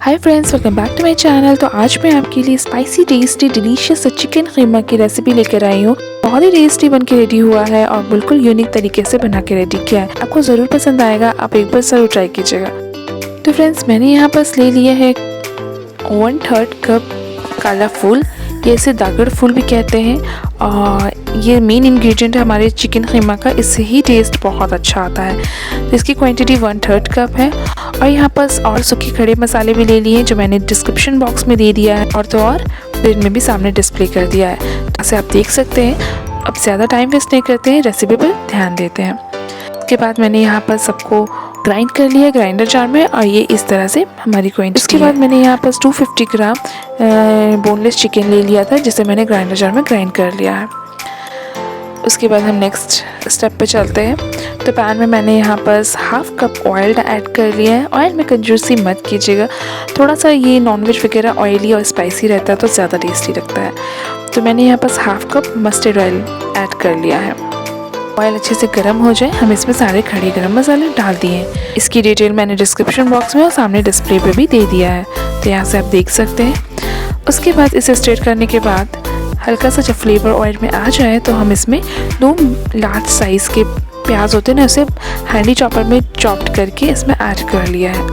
Hi friends, welcome back to my channel. तो आज मैं आपके लिए spicy tasty delicious chicken keema की रेसिपी लेकर आई हूँ। बहुत ही टेस्टी बन के रेडी हुआ है और बिल्कुल यूनिक तरीके से बना के रेडी किया है। आपको ज़रूर पसंद आएगा, आप एक बार ज़रूर ट्राई कीजिएगा। तो फ्रेंड्स, मैंने यहाँ पर ले लिया है 1/3 कप काला फूल, ये इसे दागड़ फूल भी कहते हैं और ये मेन इंग्रेडिएंट है हमारे चिकन कीमा का। इससे ही टेस्ट बहुत अच्छा आता है। तो इसकी क्वांटिटी 1/3 कप है। और यहाँ पर और सूखे खड़े मसाले भी ले लिए हैं जो मैंने डिस्क्रिप्शन बॉक्स में दे दिया है और तो और फ्रिज में भी सामने डिस्प्ले कर दिया है, जैसे आप देख सकते हैं। अब ज़्यादा टाइम वेस्ट नहीं करते हैं, रेसिपी पर ध्यान देते हैं। उसके बाद मैंने यहाँ पर सबको ग्राइंड कर लिया ग्राइंडर जार में और ये इस तरह से हमारी क्वांटिटी। उसके बाद मैंने यहाँ पर 250 ग्राम बोनलेस चिकन ले लिया था, जिसे मैंने ग्राइंडर जार में ग्राइंड कर लिया है। उसके बाद हम नेक्स्ट स्टेप पे चलते हैं। तो पैन में मैंने यहाँ पर 1/2 कप ऑयल ऐड कर लिया है। ऑयल में कंजूसी मत कीजिएगा, थोड़ा सा ये नॉनवेज वगैरह ऑयली और स्पाइसी रहता है तो ज़्यादा टेस्टी लगता है। तो मैंने यहाँ पर 1/2 कप मस्टर्ड ऑयल ऐड कर लिया है। ऑयल अच्छे से गर्म हो जाए, हम इसमें सारे खड़े गरम मसाले डाल दिए हैं। इसकी डिटेल मैंने डिस्क्रिप्शन बॉक्स में और सामने डिस्प्ले पे भी दे दिया है, तो यहाँ से आप देख सकते हैं। उसके बाद इसे स्टिर करने के बाद हल्का सा जब फ्लेवर ऑयल में आ जाए तो हम इसमें 2 लार्ज साइज़ के प्याज होते हैं ना, उसे हैंडी चॉपर में चॉप्ड करके इसमें ऐड कर लिया है।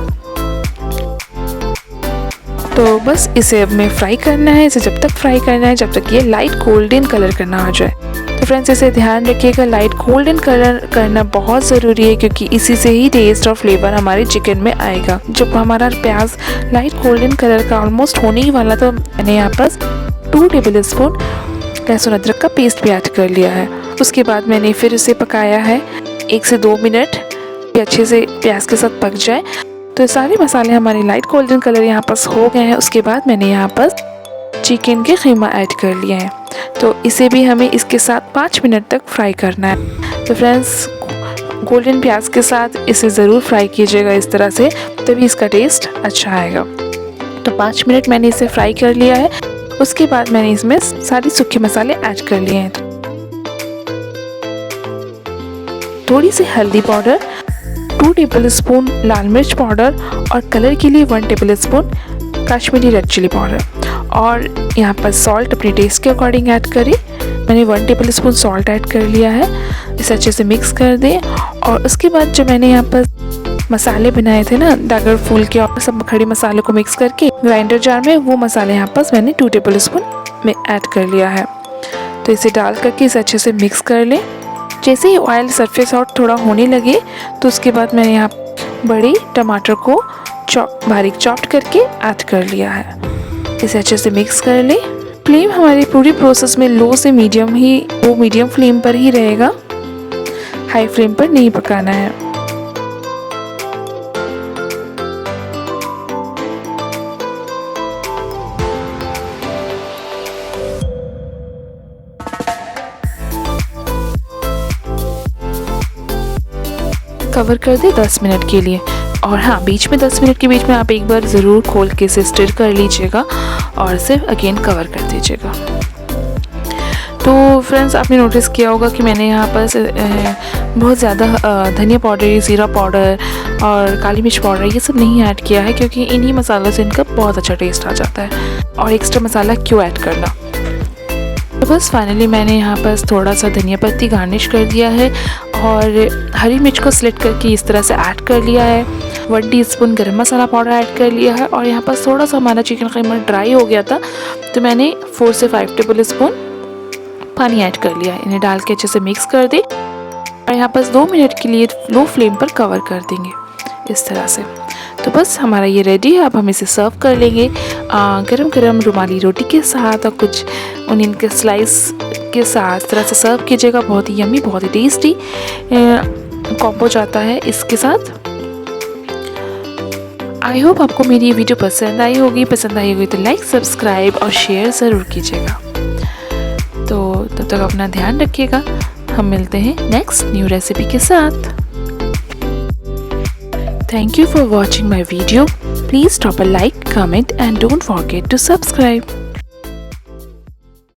तो बस इसे अब में फ्राई करना है। इसे जब तक फ्राई करना है जब तक ये लाइट गोल्डन कलर करना हो जाए। तो फ्रेंड्स, इसे ध्यान रखिएगा, लाइट गोल्डन कलर करना बहुत ज़रूरी है क्योंकि इसी से ही टेस्ट और फ्लेवर हमारे चिकन में आएगा। जब हमारा प्याज लाइट गोल्डन कलर का ऑलमोस्ट होने ही वाला, तो मैंने यहाँ पर 2 टेबल स्पून लहसुन अदरक का पेस्ट भी ऐड कर लिया है। उसके बाद मैंने फिर इसे पकाया है 1 से 2 मिनट, ये अच्छे से प्याज के साथ पक जाए। तो सारे मसाले हमारे लाइट गोल्डन कलर यहाँ पर हो गए हैं। उसके बाद मैंने यहाँ पर चिकन के कीमा ऐड कर लिया है। तो इसे भी हमें इसके साथ 5 मिनट तक फ्राई करना है। तो फ्रेंड्स, गोल्डन प्याज के साथ इसे ज़रूर फ्राई कीजिएगा इस तरह से, तभी इसका टेस्ट अच्छा आएगा। तो 5 मिनट मैंने इसे फ्राई कर लिया है। उसके बाद मैंने इसमें सारे सूखे मसाले ऐड कर लिए हैं। थोड़ी सी हल्दी पाउडर, 2 टेबल स्पून लाल मिर्च पाउडर और कलर के लिए 1 tablespoon Kashmiri red chilli powder और यहाँ पर सॉल्ट अपने टेस्ट के अकॉर्डिंग ऐड करें। मैंने 1 टेबल स्पून सॉल्ट ऐड कर लिया है। इसे अच्छे से मिक्स कर दें। और उसके बाद जो मैंने यहाँ पर मसाले बनाए थे ना दागड़ फूल के, और सब खड़े मसालों को मिक्स करके ग्राइंडर जार में, वो मसाले यहाँ पर मैंने 2 टेबल स्पून में ऐड कर लिया है। तो इसे डाल करके इसे अच्छे से मिक्स कर लें। जैसे ही ऑयल सरफेस आउट थोड़ा होने लगे तो उसके बाद मैंने यहाँ बड़े टमाटर को बारीक चॉप्ड करके ऐड कर लिया है। इसे अच्छे से मिक्स कर लें। फ्लेम हमारी पूरी प्रोसेस में लो से मीडियम ही, वो मीडियम फ्लेम पर ही रहेगा, हाई फ्लेम पर नहीं पकाना है। कवर कर दे 10 मिनट के लिए। और हाँ, बीच में 10 मिनट के बीच में आप एक बार ज़रूर खोल के इसे स्टिर कर लीजिएगा और इसे अगेन कवर कर दीजिएगा। तो फ्रेंड्स, आपने नोटिस किया होगा कि मैंने यहाँ पर बहुत ज़्यादा धनिया पाउडर, ज़ीरा पाउडर और काली मिर्च पाउडर ये सब नहीं ऐड किया है क्योंकि इन्हीं मसालों से इनका बहुत अच्छा टेस्ट आ जाता है। और एक्स्ट्रा मसाला क्यों ऐड करना। तो बस फाइनली मैंने यहाँ पर थोड़ा सा धनिया पत्ती गार्निश कर दिया है और हरी मिर्च को स्लिट करके इस तरह से ऐड कर लिया है। 1 टीस्पून गरम मसाला पाउडर ऐड कर लिया है। और यहाँ पर थोड़ा सा हमारा चिकन कीमा ड्राई हो गया था, तो मैंने 4 से 5 टेबल स्पून पानी ऐड कर लिया है। इन्हें डाल के अच्छे से मिक्स कर दें और यहाँ पर 2 मिनट के लिए लो फ्लेम पर कवर कर देंगे इस तरह से। तो बस हमारा ये रेडी है। अब हम इसे सर्व कर लेंगे गरम गरम रुमाली रोटी के साथ और कुछ अनियन के स्लाइस के साथ। इस तरह से सर्व कीजिएगा। बहुत ही यम्मी, बहुत ही टेस्टी कॉम्बो जाता है इसके साथ। आई होप आपको मेरी ये वीडियो पसंद आई होगी। तो लाइक, सब्सक्राइब और शेयर ज़रूर कीजिएगा। तो तब तक अपना ध्यान रखिएगा। हम मिलते हैं नेक्स्ट न्यू रेसिपी के साथ। Thank you for watching my video. Please drop a like, comment and don't forget to subscribe.